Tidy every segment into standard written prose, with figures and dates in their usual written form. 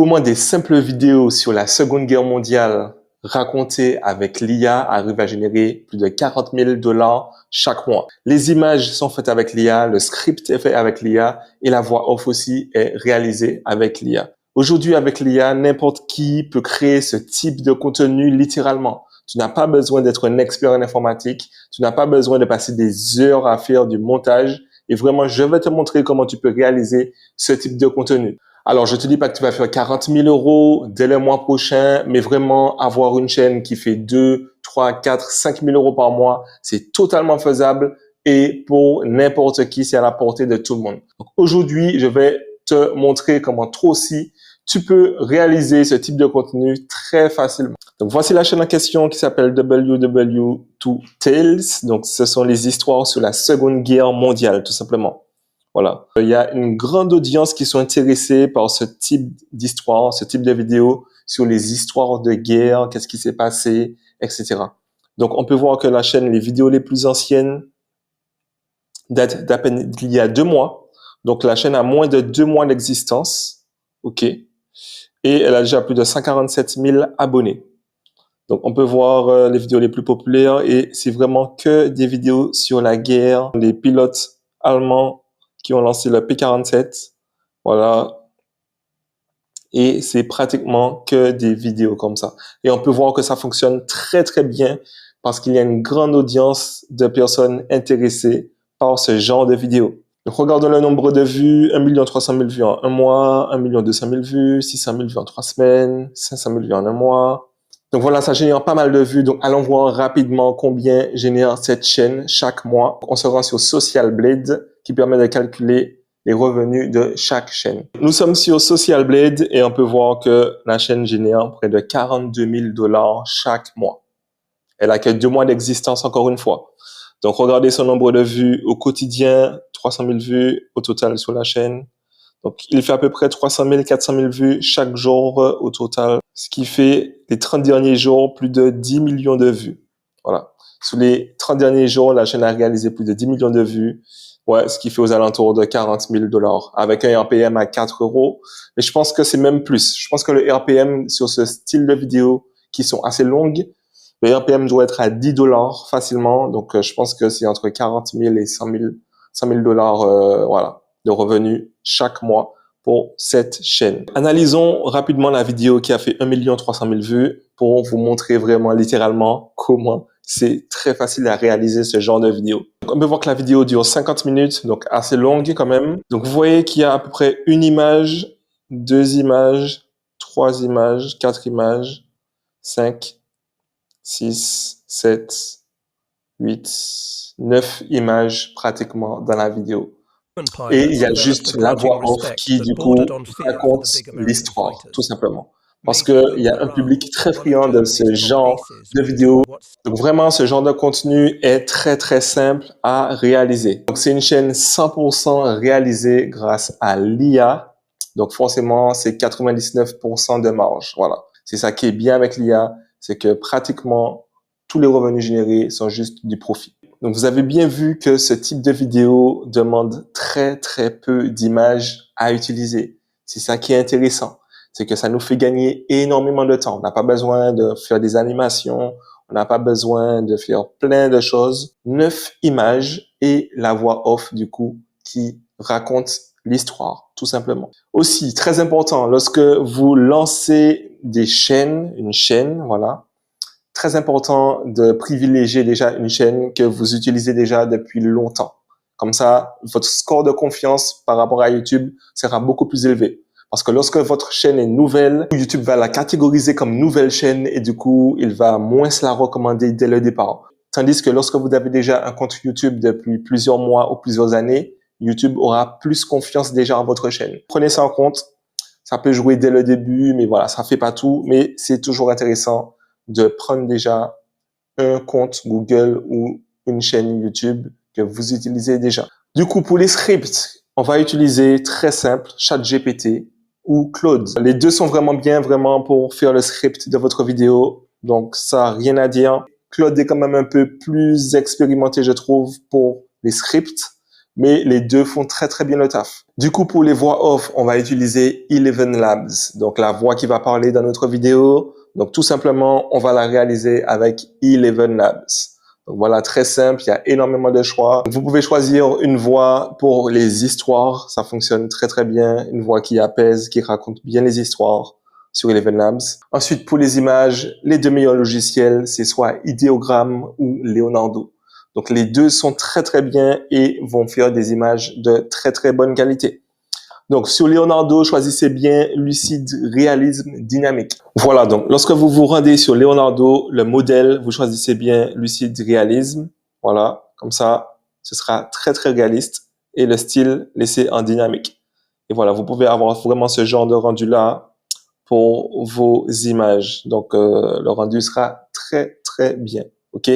Comment des simples vidéos sur la Seconde Guerre mondiale racontées avec l'IA arrivent à générer plus de 40 000 $ chaque mois. Les images sont faites avec l'IA, le script est fait avec l'IA et la voix off aussi est réalisée avec l'IA. Aujourd'hui, avec l'IA, n'importe qui peut créer ce type de contenu littéralement. Tu n'as pas besoin d'être un expert en informatique, tu n'as pas besoin de passer des heures à faire du montage et vraiment, je vais te montrer comment tu peux réaliser ce type de contenu. Alors, je te dis pas que tu vas faire 40 000 € dès le mois prochain, mais vraiment avoir une chaîne qui fait 2, 3, 4, 5 000 € par mois, c'est totalement faisable et pour n'importe qui, c'est à la portée de tout le monde. Donc, aujourd'hui, je vais te montrer comment toi aussi, tu peux réaliser ce type de contenu très facilement. Donc, voici la chaîne en question qui s'appelle WW2 Tales. Donc, ce sont les histoires sur la Seconde Guerre mondiale, tout simplement. Voilà. Il y a une grande audience qui sont intéressés par ce type d'histoire, ce type de vidéos sur les histoires de guerre, qu'est-ce qui s'est passé, etc. Donc, on peut voir que la chaîne, les vidéos les plus anciennes datent d'à peine d'il y a 2 mois. Donc, la chaîne a moins de 2 mois d'existence. OK. Et elle a déjà plus de 147 000 abonnés. Donc, on peut voir les vidéos les plus populaires et c'est vraiment que des vidéos sur la guerre, les pilotes allemands qui ont lancé le P-47. Voilà. Et c'est pratiquement que des vidéos comme ça. Et on peut voir que ça fonctionne très, très bien parce qu'il y a une grande audience de personnes intéressées par ce genre de vidéos. Donc, regardons le nombre de vues. 1 300 000 vues en un mois, 1 200 000 vues, 600 000 vues en 3 semaines, 500 000 vues en un mois. Donc voilà, ça génère pas mal de vues. Donc allons voir rapidement combien génère cette chaîne chaque mois. On se rend sur Social Blade qui permet de calculer les revenus de chaque chaîne. Nous sommes sur Social Blade et on peut voir que la chaîne génère près de 42 000 $ chaque mois. Elle a que 2 mois d'existence encore une fois. Donc regardez son nombre de vues au quotidien, 300 000 vues au total sur la chaîne. Donc, il fait à peu près 300 000, 400 000 vues chaque jour au total, ce qui fait les 30 derniers jours plus de 10 millions de vues. Voilà. Sur les 30 derniers jours, la chaîne a réalisé plus de 10 millions de vues, ouais, ce qui fait aux alentours de 40 000 $, avec un RPM à 4 €. Mais je pense que c'est même plus. Je pense que le RPM sur ce style de vidéos qui sont assez longues, le RPM doit être à 10 $ facilement. Donc, je pense que c'est entre 40 000 et 100 000 $, voilà, de revenus chaque mois pour cette chaîne. Analysons rapidement la vidéo qui a fait 1 300 000 vues pour vous montrer vraiment littéralement comment c'est très facile à réaliser ce genre de vidéo. Donc, on peut voir que la vidéo dure 50 minutes, donc assez longue quand même. Donc vous voyez qu'il y a à peu près une image, 2 images, 3 images, 4 images, 5, 6, 7, 8, 9 images pratiquement dans la vidéo. Et il y a juste la voix off qui, du coup, raconte l'histoire, tout simplement. Parce qu'il y a un public très friand de ce genre de vidéos. Donc vraiment, ce genre de contenu est très, très simple à réaliser. Donc c'est une chaîne 100% réalisée grâce à l'IA. Donc forcément, c'est 99% de marge. Voilà. C'est ça qui est bien avec l'IA, c'est que pratiquement tous les revenus générés sont juste du profit. Donc, vous avez bien vu que ce type de vidéo demande très, très peu d'images à utiliser. C'est ça qui est intéressant. C'est que ça nous fait gagner énormément de temps. On n'a pas besoin de faire des animations. On n'a pas besoin de faire plein de choses. 9 images et la voix off, du coup, qui raconte l'histoire, tout simplement. Aussi, très important, lorsque vous lancez des chaînes, une chaîne, voilà, très important de privilégier déjà une chaîne que vous utilisez déjà depuis longtemps. Comme ça, votre score de confiance par rapport à YouTube sera beaucoup plus élevé. Parce que lorsque votre chaîne est nouvelle, YouTube va la catégoriser comme nouvelle chaîne et du coup, il va moins se la recommander dès le départ. Tandis que lorsque vous avez déjà un compte YouTube depuis plusieurs mois ou plusieurs années, YouTube aura plus confiance déjà en votre chaîne. Prenez ça en compte. Ça peut jouer dès le début, mais voilà, ça fait pas tout. Mais c'est toujours intéressant de prendre déjà un compte Google ou une chaîne YouTube que vous utilisez déjà. Du coup, pour les scripts, on va utiliser très simple ChatGPT ou Claude. Les deux sont vraiment bien, vraiment pour faire le script de votre vidéo. Donc, ça, rien à dire. Claude est quand même un peu plus expérimenté, je trouve, pour les scripts. mais les deux font très très bien le taf. Du coup, pour les voix off, on va utiliser Eleven Labs, donc la voix qui va parler dans notre vidéo. Donc tout simplement, on va la réaliser avec Eleven Labs. Donc voilà, très simple, il y a énormément de choix. Vous pouvez choisir une voix pour les histoires, ça fonctionne très très bien, une voix qui apaise, qui raconte bien les histoires sur Eleven Labs. Ensuite, pour les images, les deux meilleurs logiciels, c'est soit Ideogram ou Leonardo. Donc les deux sont très très bien et vont faire des images de très très bonne qualité. Donc sur Leonardo, choisissez bien Lucid Réalisme Dynamique. Voilà, donc lorsque vous vous rendez sur Leonardo, le modèle, vous choisissez bien Lucid Réalisme. Voilà, comme ça, ce sera très très réaliste et le style laissé en dynamique. Et voilà, vous pouvez avoir vraiment ce genre de rendu-là pour vos images. Donc le rendu sera très très bien, ok?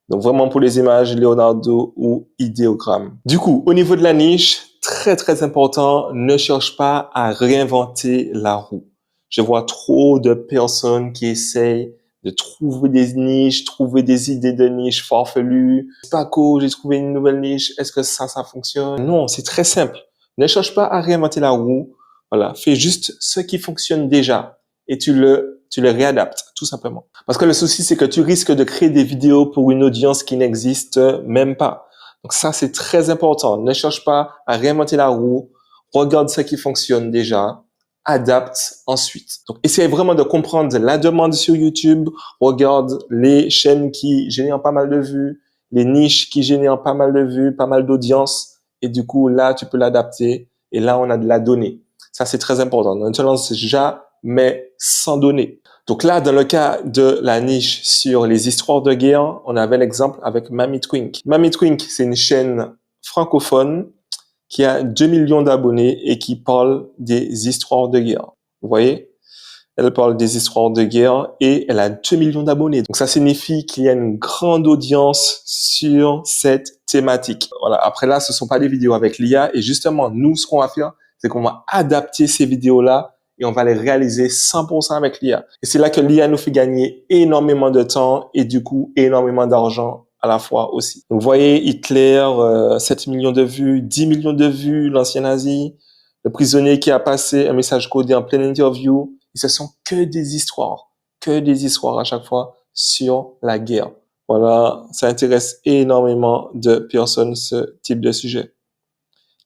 Donc vraiment pour les images, Leonardo ou Ideogram. Du coup, au niveau de la niche, très très important, ne cherche pas à réinventer la roue. Je vois trop de personnes qui essayent de trouver des niches, trouver des idées de niches farfelues. Paco, j'ai trouvé une nouvelle niche, est-ce que ça fonctionne? Non, c'est très simple. Ne cherche pas à réinventer la roue. Voilà, fais juste ce qui fonctionne déjà et tu le réadaptes, tout simplement. Parce que le souci, c'est que tu risques de créer des vidéos pour une audience qui n'existe même pas. Donc ça, c'est très important. Ne cherche pas à réinventer la roue. Regarde ce qui fonctionne déjà. Adapte ensuite. Donc, essaye vraiment de comprendre la demande sur YouTube. Regarde les chaînes qui génèrent pas mal de vues, les niches qui génèrent pas mal de vues, pas mal d'audience. Et du coup, là, tu peux l'adapter. Et là, on a de la donnée. Ça, c'est très important. Ne te lance jamais sans données. Donc là, dans le cas de la niche sur les histoires de guerre, on avait l'exemple avec Mamie Twink. Mamie Twink, c'est une chaîne francophone qui a 2 millions d'abonnés et qui parle des histoires de guerre. Vous voyez? Elle parle des histoires de guerre et elle a 2 millions d'abonnés. Donc ça signifie qu'il y a une grande audience sur cette thématique. Voilà. Après là, ce sont pas des vidéos avec l'IA et justement, nous, ce qu'on va faire, c'est qu'on va adapter ces vidéos-là et on va les réaliser 100% avec l'IA. Et c'est là que l'IA nous fait gagner énormément de temps et du coup, énormément d'argent à la fois aussi. Donc, vous voyez, Hitler, 7 millions de vues, 10 millions de vues, l'ancien nazi, le prisonnier qui a passé un message codé en pleine interview. Et ce sont que des histoires à chaque fois sur la guerre. Voilà, ça intéresse énormément de personnes, ce type de sujet.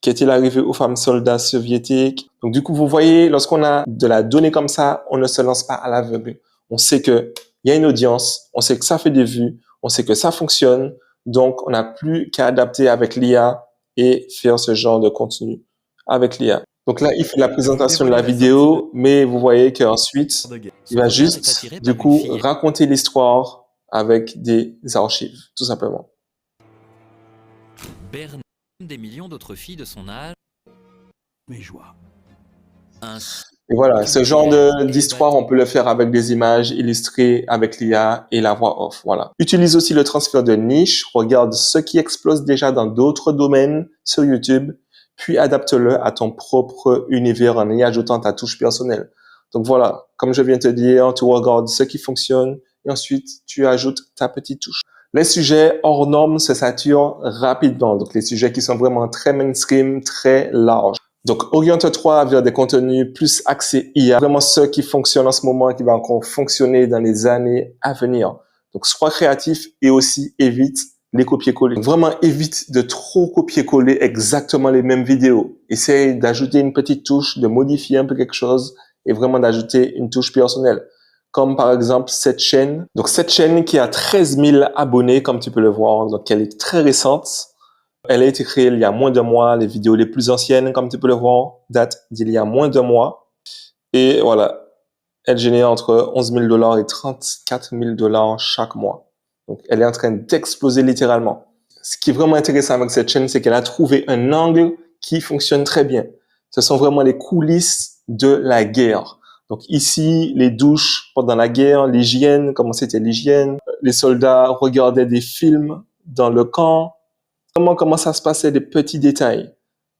Qu'est-il arrivé aux femmes soldats soviétiques? Donc, du coup, vous voyez, lorsqu'on a de la donnée comme ça, on ne se lance pas à l'aveugle. On sait que il y a une audience, on sait que ça fait des vues, on sait que ça fonctionne. Donc, on n'a plus qu'à adapter avec l'IA et faire ce genre de contenu avec l'IA. Donc là, il fait la présentation de la vidéo, mais vous voyez qu'ensuite, il va juste, du coup, raconter l'histoire avec des archives, tout simplement. Bernard, des millions d'autres filles de son âge. Mes joies. Et voilà, ce genre d'histoire, on peut le faire avec des images illustrées avec l'IA et la voix off. Voilà. Utilise aussi le transfert de niche. Regarde ce qui explose déjà dans d'autres domaines sur YouTube, puis adapte-le à ton propre univers en y ajoutant ta touche personnelle. Donc voilà, comme je viens de te dire, tu regardes ce qui fonctionne et ensuite tu ajoutes ta petite touche. Les sujets hors normes se saturent rapidement. Donc les sujets qui sont vraiment très mainstream, très larges. Donc, oriente-toi vers des contenus plus axés IA, vraiment ceux qui fonctionnent en ce moment et qui vont encore fonctionner dans les années à venir. Donc, sois créatif et aussi évite les copier-coller. Vraiment, évite de trop copier-coller exactement les mêmes vidéos. Essaye d'ajouter une petite touche, de modifier un peu quelque chose et vraiment d'ajouter une touche personnelle. Comme par exemple cette chaîne. Donc, cette chaîne qui a 13 000 abonnés, comme tu peux le voir. Donc, elle est très récente. Elle a été créée il y a moins de mois. Les vidéos les plus anciennes, comme tu peux le voir, datent d'il y a moins de mois. Et voilà, elle génère entre 11 000 $ et 34 000 $ chaque mois. Donc, elle est en train d'exploser littéralement. Ce qui est vraiment intéressant avec cette chaîne, c'est qu'elle a trouvé un angle qui fonctionne très bien. Ce sont vraiment les coulisses de la guerre. Donc ici, les douches pendant la guerre, l'hygiène, comment c'était l'hygiène. Les soldats regardaient des films dans le camp. Comment ça se passait, des petits détails.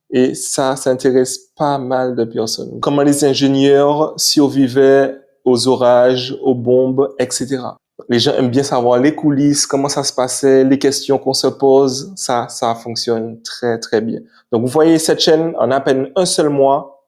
Et ça intéresse pas mal de personnes. Comment les ingénieurs survivaient aux orages, aux bombes, etc. Les gens aiment bien savoir les coulisses, comment ça se passait, les questions qu'on se pose. Ça fonctionne très, très bien. Donc, vous voyez, cette chaîne, en à peine un seul mois,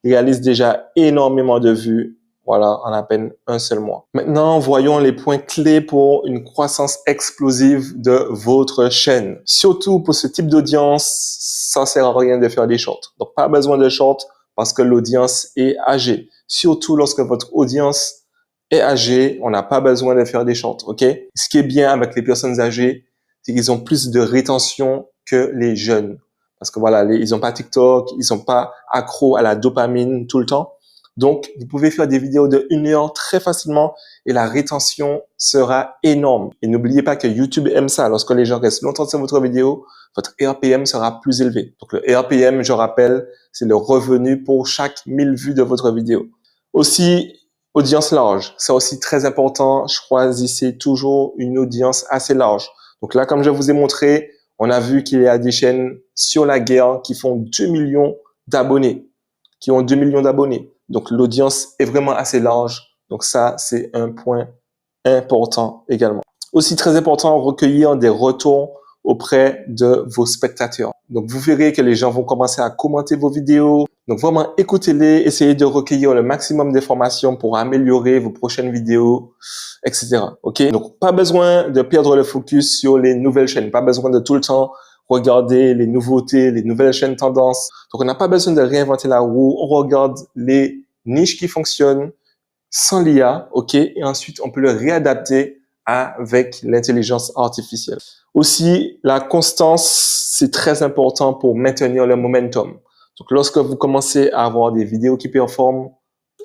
réalise déjà énormément de vues. Voilà, en à peine un seul mois. Maintenant, voyons les points clés pour une croissance explosive de votre chaîne. Surtout pour ce type d'audience, ça sert à rien de faire des shorts. Donc, pas besoin de shorts parce que l'audience est âgée. Surtout lorsque votre audience est âgée, on n'a pas besoin de faire des shorts, ok? Ce qui est bien avec les personnes âgées, c'est qu'ils ont plus de rétention que les jeunes. Parce que voilà, ils n'ont pas TikTok, ils sont pas accros à la dopamine tout le temps. Donc, vous pouvez faire des vidéos de 1 heure très facilement et la rétention sera énorme. Et n'oubliez pas que YouTube aime ça. Lorsque les gens restent longtemps sur votre vidéo, votre RPM sera plus élevé. Donc, le RPM, je rappelle, c'est le revenu pour chaque 1000 vues de votre vidéo. Aussi, audience large. C'est aussi très important. Choisissez toujours une audience assez large. Donc là, comme je vous ai montré, on a vu qu'il y a des chaînes sur la guerre qui font 2 millions d'abonnés, qui ont 2 millions d'abonnés. Donc, l'audience est vraiment assez large. Donc, ça, c'est un point important également. Aussi très important, recueillir des retours auprès de vos spectateurs. Donc, vous verrez que les gens vont commencer à commenter vos vidéos. Donc, vraiment, écoutez-les, essayez de recueillir le maximum d'informations pour améliorer vos prochaines vidéos, etc. OK? Donc, pas besoin de perdre le focus sur les nouvelles chaînes. Pas besoin de tout le temps regarder les nouveautés, les nouvelles chaînes tendances. Donc, on n'a pas besoin de réinventer la roue. On regarde les niches qui fonctionnent sans l'IA, OK? Et ensuite, on peut le réadapter avec l'intelligence artificielle. Aussi, la constance, c'est très important pour maintenir le momentum. Donc, lorsque vous commencez à avoir des vidéos qui performent,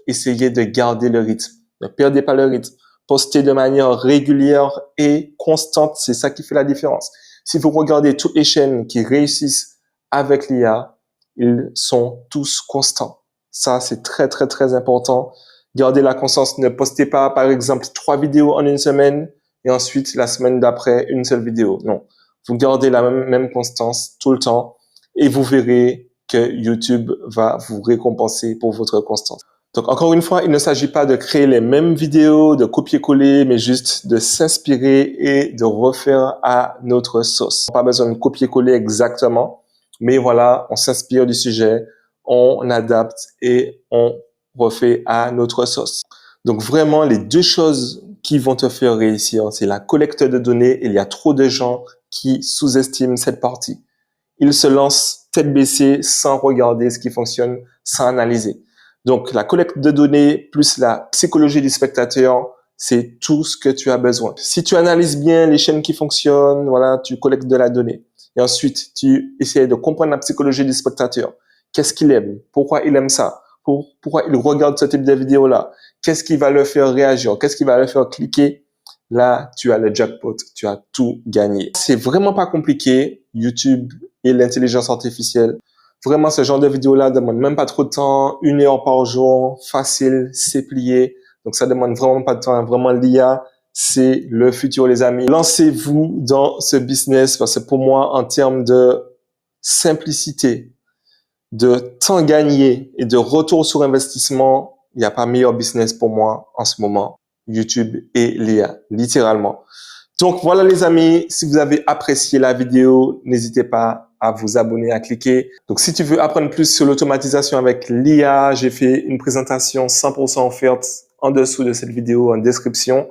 essayez de garder le rythme. Ne perdez pas le rythme. Postez de manière régulière et constante. C'est ça qui fait la différence. Si vous regardez toutes les chaînes qui réussissent avec l'IA, ils sont tous constants. Ça, c'est très, très, très important. Gardez la constance. Ne postez pas, par exemple, 3 vidéos en une semaine et ensuite, la semaine d'après, une seule vidéo. Non. Vous gardez la même constance tout le temps et vous verrez que YouTube va vous récompenser pour votre constance. Donc, encore une fois, il ne s'agit pas de créer les mêmes vidéos, de copier-coller, mais juste de s'inspirer et de refaire à notre sauce. Pas besoin de copier-coller exactement, mais voilà, on s'inspire du sujet, on adapte et on refait à notre sauce. Donc, vraiment, les deux choses qui vont te faire réussir, c'est la collecte de données. Il y a trop de gens qui sous-estiment cette partie. Ils se lancent tête baissée sans regarder ce qui fonctionne, sans analyser. Donc, la collecte de données plus la psychologie du spectateur, c'est tout ce que tu as besoin. Si tu analyses bien les chaînes qui fonctionnent, voilà, tu collectes de la donnée. Et ensuite, tu essaies de comprendre la psychologie du spectateur. Qu'est-ce qu'il aime? Pourquoi il aime ça? Pourquoi il regarde ce type de vidéo-là? Qu'est-ce qui va le faire réagir? Qu'est-ce qui va le faire cliquer? Là, tu as le jackpot. Tu as tout gagné. C'est vraiment pas compliqué. YouTube et l'intelligence artificielle. Vraiment, ce genre de vidéo-là demande même pas trop de temps, 1 heure par jour, facile, c'est plié. Donc, ça demande vraiment pas de temps. Vraiment, l'IA, c'est le futur, les amis. Lancez-vous dans ce business parce que pour moi, en termes de simplicité, de temps gagné et de retour sur investissement, il n'y a pas meilleur business pour moi en ce moment. YouTube et l'IA, littéralement. Donc voilà les amis, si vous avez apprécié la vidéo, n'hésitez pas à vous abonner, à cliquer. Donc si tu veux apprendre plus sur l'automatisation avec l'IA, j'ai fait une présentation 100% offerte en dessous de cette vidéo en description.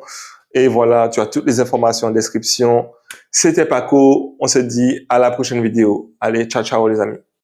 Et voilà, tu as toutes les informations en description. C'était Paco, on se dit à la prochaine vidéo. Allez, ciao ciao les amis.